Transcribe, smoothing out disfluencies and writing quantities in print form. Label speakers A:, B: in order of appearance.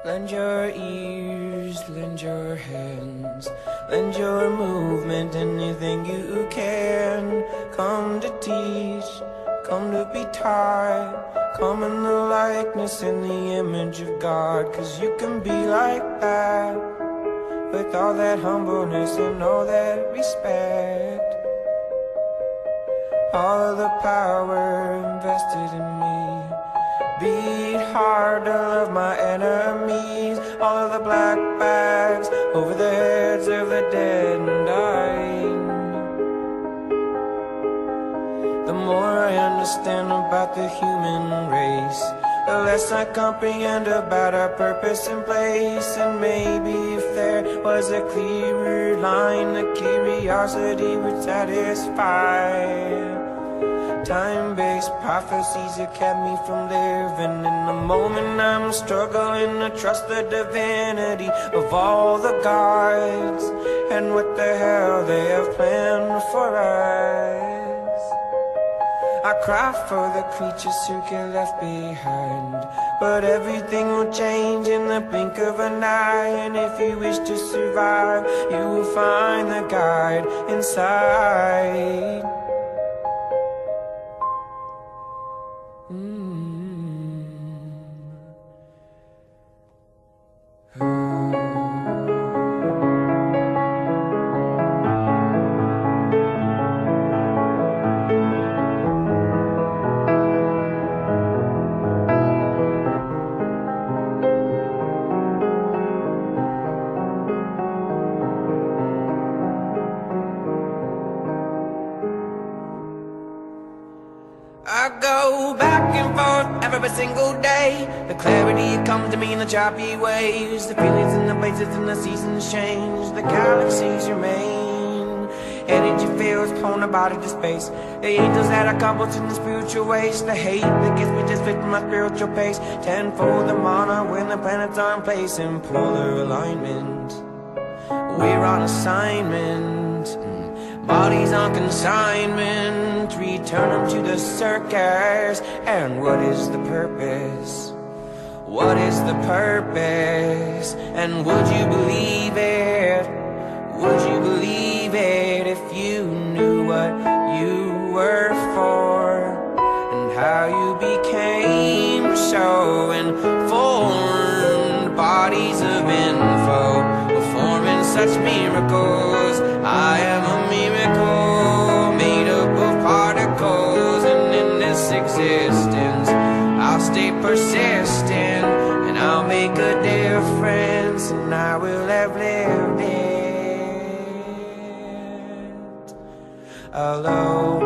A: Lend your ears, lend your hands, lend your movement, anything you can. Come to teach, come to be taught, come in the likeness and the image of God. 'Cause you can be like that, with all that humbleness and all that respect. All of the power invested in me. Beat hard to love my enemies. All of the black bags over the heads of the dead and dying. The more I understand about the human race, the less I comprehend about our purpose and place. And maybe if there was a clearer line, the curiosity would satisfy. Time-based prophecies that kept me from living in the moment. I'm struggling to trust the divinity of all the gods and what the hell they have planned for us. I cry for the creatures who get left behind, but everything will change in the blink of an eye. And if you wish to survive, you will find the guide inside. I go back and forth every single day. The clarity comes to me in the choppy waves. The feelings and the places and the seasons change. The galaxies remain. Energy fields pulling a body to space. The angels that are coupled in the spiritual waste. The hate that gets me just fit my spiritual pace. Tenfold the mana when the planets are in place in polar alignment. We're on assignment. Bodies on consignment, return them to the circus. And what is the purpose? What is the purpose? And would you believe it? Would you believe it if you knew what you were for? And how you became so informed. Bodies of info performing such miracles. I am a miracle made up of particles. And in this existence I'll stay persistent, and I'll make a difference, and I will have lived it alone.